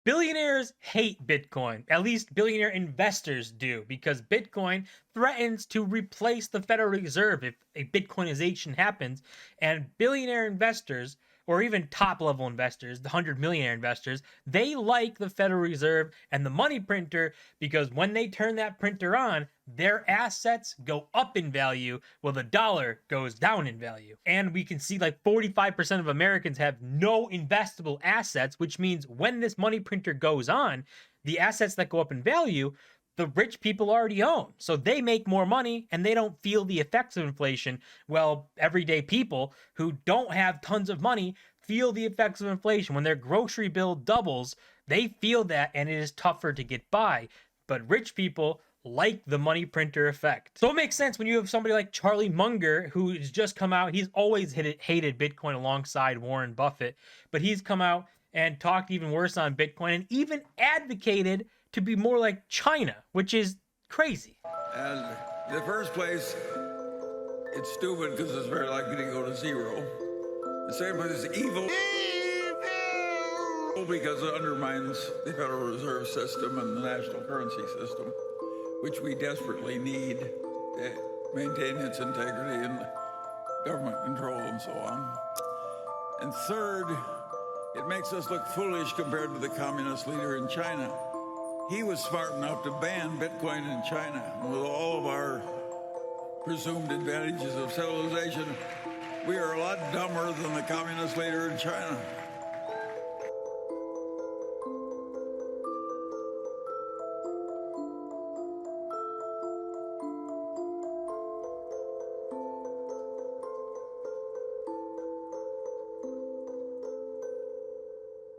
Billionaires hate Bitcoin. At least billionaire investors do, because Bitcoin threatens to replace the Federal Reserve if a Bitcoinization happens. And billionaire investors, or even top level investors, the 100 millionaire investors, they like the Federal Reserve and the money printer because when they turn that printer on, their assets go up in value while the dollar goes down in value. And we can see like 45% of Americans have no investable assets, which means when this money printer goes on, the assets that go up in value, the rich people already own. So they make more money and they don't feel the effects of inflation. Well, everyday people who don't have tons of money feel the effects of inflation. When their grocery bill doubles, they feel that and it is tougher to get by. But rich people like the money printer effect. So it makes sense when you have somebody like Charlie Munger, who's just come out. He's always hated Bitcoin alongside Warren Buffett, but he's come out and talked even worse on Bitcoin and even advocated to be more like China, which is crazy. And in the first place, it's stupid because it's very likely to go to zero. The second place is evil because it undermines the Federal Reserve System and the national currency system, which we desperately need to maintain its integrity and government control and so on. And third, it makes us look foolish compared to the communist leader in China. He was smart enough to ban Bitcoin in China. And with all of our presumed advantages of civilization, we are a lot dumber than the communist leader in China.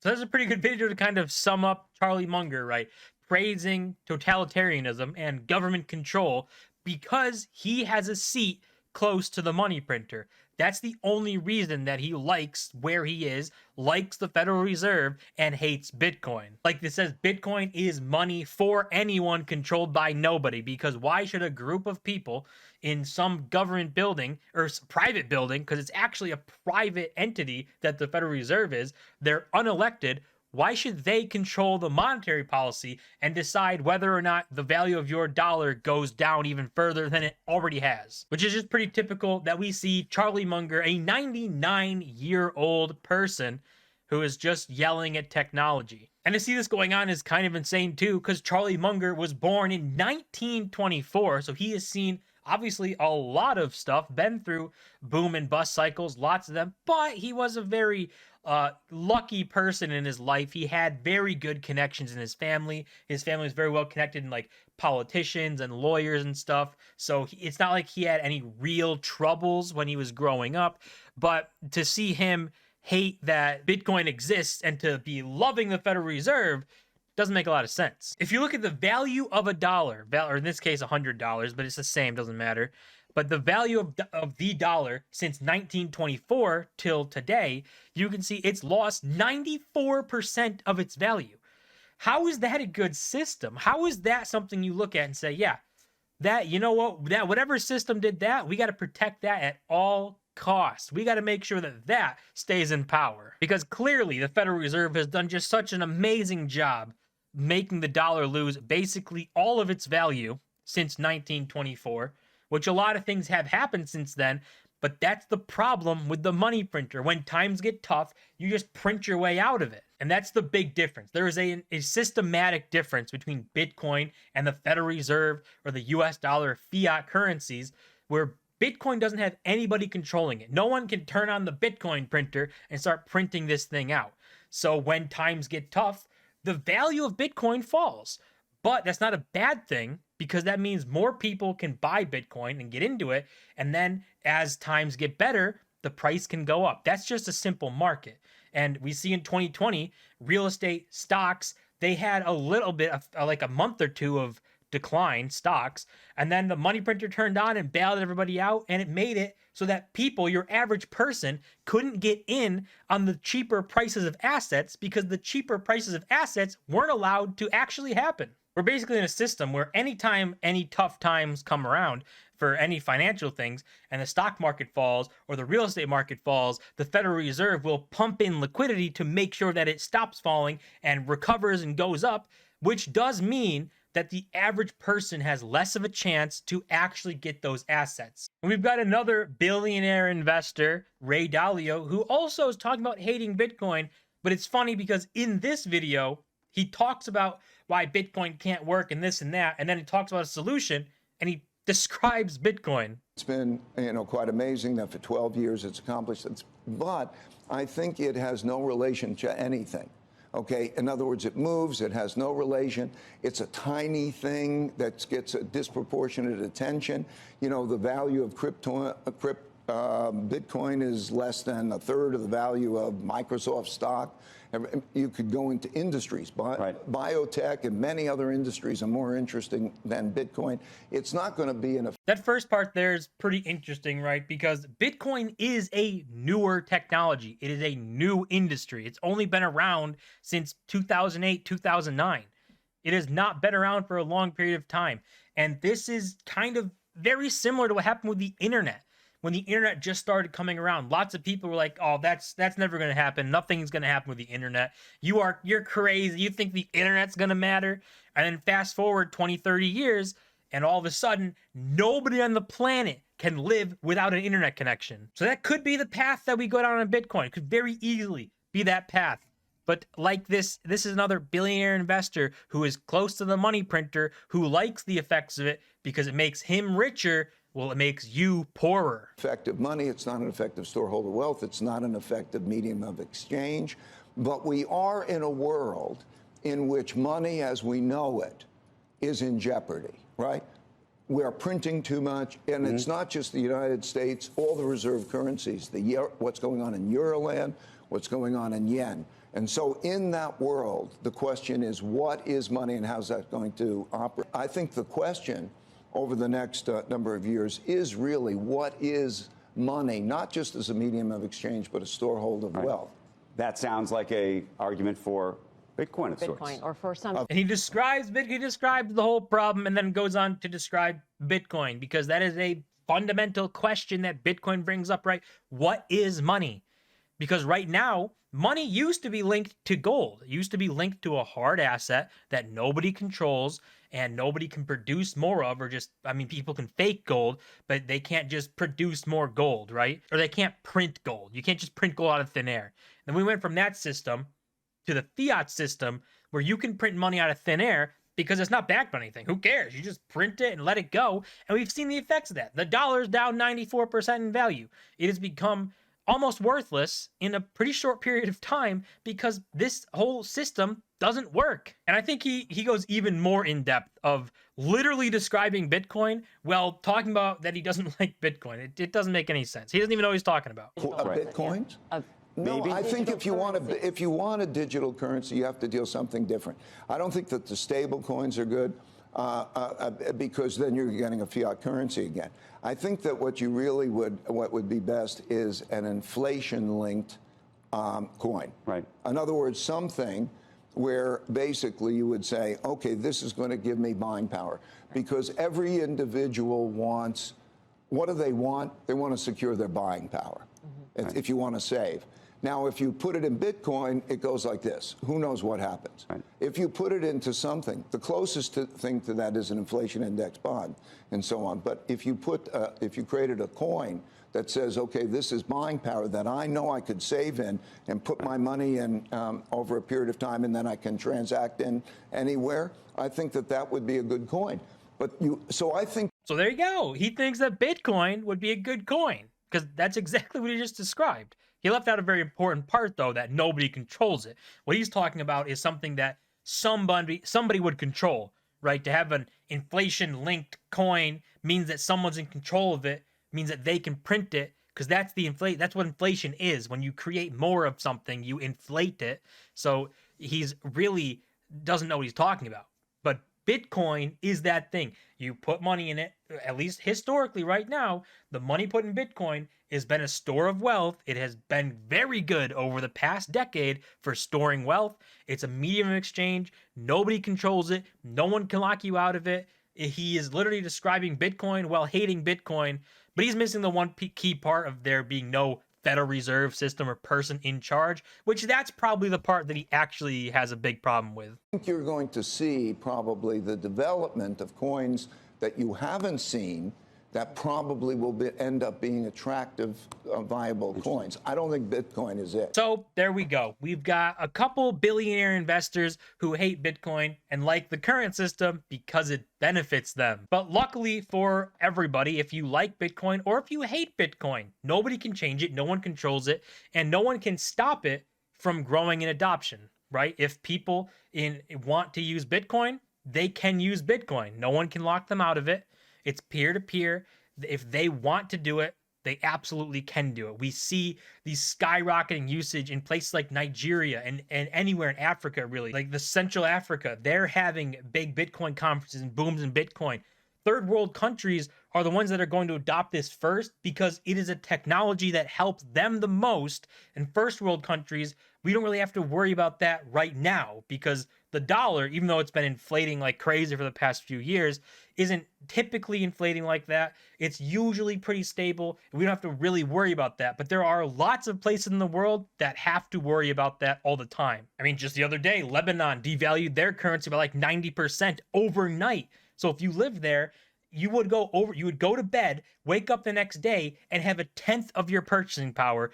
So that's a pretty good video to kind of sum up Charlie Munger, right? Praising totalitarianism and government control because he has a seat close to the money printer. That's the only reason that he likes where he is, likes the Federal Reserve, and hates Bitcoin. Like this says, Bitcoin is money for anyone controlled by nobody, because why should a group of people in some government building or private building, because it's actually a private entity that the Federal Reserve is, they're unelected, why should they control the monetary policy and decide whether or not the value of your dollar goes down even further than it already has? Which is just pretty typical that we see Charlie Munger, a 99-year-old person who is just yelling at technology. And to see this going on is kind of insane too, because Charlie Munger was born in 1924, so he has seen obviously a lot of stuff, been through boom and bust cycles, lots of them, but he was a very lucky person in his life. He had very good connections in his family. His family was very well connected in like politicians and lawyers and stuff. So it's not like he had any real troubles when he was growing up. But to see him hate that Bitcoin exists and to be loving the Federal Reserve doesn't make a lot of sense. If you look at the value of a dollar, or in this case $100, but it's the same, doesn't matter. But the value of the dollar since 1924 till today, you can see it's lost 94% of its value. How is that a good system? How is that something you look at and say, yeah, that, you know what, that whatever system did that, we got to protect that at all costs. We got to make sure that that stays in power, because clearly the Federal Reserve has done just such an amazing job making the dollar lose basically all of its value since 1924, which a lot of things have happened since then. But that's the problem with the money printer. When times get tough, you just print your way out of it. And that's the big difference. There is a systematic difference between Bitcoin and the Federal Reserve or the US dollar fiat currencies, where Bitcoin doesn't have anybody controlling it. No one can turn on the Bitcoin printer and start printing this thing out. So when times get tough, the value of Bitcoin falls. But that's not a bad thing, because that means more people can buy Bitcoin and get into it. And then as times get better, the price can go up. That's just a simple market. And we see in 2020, real estate stocks, they had a little bit of like a month or two of decline stocks, and then the money printer turned on and bailed everybody out, and it made it so that people, your average person, couldn't get in on the cheaper prices of assets because the cheaper prices of assets weren't allowed to actually happen. We're basically in a system where anytime any tough times come around, for any financial things, and the stock market falls or the real estate market falls, the Federal Reserve will pump in liquidity to make sure that it stops falling and recovers and goes up, which does mean that the average person has less of a chance to actually get those assets. And we've got another billionaire investor, Ray Dalio, who also is talking about hating Bitcoin, but it's funny because in this video, he talks about why Bitcoin can't work and this and that, and then he talks about a solution, and he describes Bitcoin. It's been, quite amazing that for 12 years it's accomplished it, but I think it has no relation to anything. Okay, in other words, it moves, it has no relation. It's a tiny thing that gets a disproportionate attention. The value of Bitcoin is less than a third of the value of Microsoft stock. You could go into industries, biotech and many other industries are more interesting than Bitcoin. It's not going to be That first part there is pretty interesting, right? Because Bitcoin is a newer technology. It is a new industry. It's only been around since 2008, 2009. It has not been around for a long period of time. And this is kind of very similar to what happened with the internet. When the internet just started coming around, lots of people were like, "Oh, that's never going to happen. Nothing's going to happen with the internet. You're crazy. You think the internet's going to matter?" And then fast forward 20, 30 years, and all of a sudden, nobody on the planet can live without an internet connection. So that could be the path that we go down on Bitcoin. It could very easily be that path. But like this is another billionaire investor who is close to the money printer, who likes the effects of it because it makes him richer. Well, it makes you poorer. Effective money, it's not an effective storeholder wealth, it's not an effective medium of exchange. But we are in a world in which money as we know it is in jeopardy, right? We are printing too much, and it's not just the United States, all the reserve currencies, what's going on in Euroland, what's going on in yen. And so in that world, the question is, what is money and how's that going to operate? I think the question over the next number of years is really what is money, not just as a medium of exchange, but a storehold of wealth. That sounds like a argument for Bitcoin of sorts. Bitcoin, or for some. And he describes the whole problem and then goes on to describe Bitcoin, because that is a fundamental question that Bitcoin brings up, right? What is money? Because right now, money used to be linked to gold. It used to be linked to a hard asset that nobody controls and nobody can produce more of, or just, people can fake gold, but they can't just produce more gold, right? Or they can't print gold. You can't just print gold out of thin air. Then we went from that system to the fiat system where you can print money out of thin air because it's not backed by anything. Who cares? You just print it and let it go. And we've seen the effects of that. The dollar's down 94% in value. It has become almost worthless in a pretty short period of time because this whole system doesn't work. And I think he goes even more in depth of literally describing Bitcoin while talking about that he doesn't like Bitcoin. It doesn't make any sense. He doesn't even know what he's talking about. Bitcoins? No, Maybe. I think if you want a digital currency, you have to deal something different. I don't think that the stable coins are good because then you're getting a fiat currency again. I think that what would be best is an inflation-linked coin. Right. In other words, something where basically you would say, okay, this is going to give me buying power, because every individual wants. What do they want? They want to secure their buying power. If you want to save. Now, if you put it in Bitcoin, it goes like this. Who knows what happens? Right. If you put it into something, the closest thing to that is an inflation index bond and so on. But if you created a coin that says, okay, this is buying power that I know I could save in and put my money in over a period of time, and then I can transact in anywhere, I think that would be a good coin. So there you go. He thinks that Bitcoin would be a good coin because that's exactly what he just described. He left out a very important part, though, that nobody controls it. What he's talking about is something that somebody would control, right? To have an inflation-linked coin means that someone's in control of it, means that they can print it, because that's what inflation is. When you create more of something, you inflate it. So he's really doesn't know what he's talking about. But Bitcoin is that thing. You put money in it, at least historically right now, the money put in Bitcoin has been a store of wealth. It has been very good over the past decade for storing wealth. It's a medium of exchange. Nobody controls it. No one can lock you out of it. He is literally describing Bitcoin while hating Bitcoin, but he's missing the one key part of there being no Federal Reserve System or person in charge, which that's probably the part that he actually has a big problem with. I think you're going to see probably the development of coins that you haven't seen that probably will end up being attractive, viable coins. I don't think Bitcoin is it. So there we go. We've got a couple billionaire investors who hate Bitcoin and like the current system because it benefits them. But luckily for everybody, if you like Bitcoin or if you hate Bitcoin, nobody can change it, no one controls it, and no one can stop it from growing in adoption, right? If people want to use Bitcoin, they can use Bitcoin. No one can lock them out of it. It's peer-to-peer. If they want to do it, they absolutely can do it. We see these skyrocketing usage in places like Nigeria and anywhere in Africa, really. Like the Central Africa, they're having big Bitcoin conferences and booms in Bitcoin. Third world countries are the ones that are going to adopt this first because it is a technology that helps them the most. And first world countries, we don't really have to worry about that right now because the dollar, even though it's been inflating like crazy for the past few years, isn't typically inflating like that. It's usually pretty stable. We don't have to really worry about that. But there are lots of places in the world that have to worry about that all the time. I mean, just the other day, Lebanon devalued their currency by like 90% overnight. So if you lived there, you would go to bed, wake up the next day, and have a tenth of your purchasing power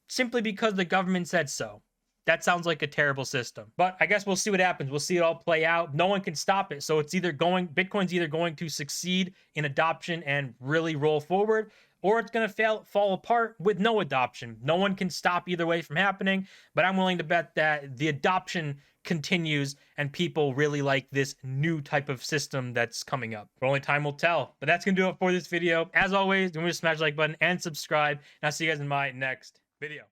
simply because the government said so. That sounds like a terrible system. But I guess we'll see what happens. We'll see it all play out. No one can stop it. So Bitcoin's either going to succeed in adoption and really roll forward, or it's going to fall apart with no adoption. No one can stop either way from happening, but I'm willing to bet that the adoption continues and people really like this new type of system that's coming up. But only time will tell. But that's going to do it for this video. As always, don't forget to smash the like button and subscribe, and I'll see you guys in my next video.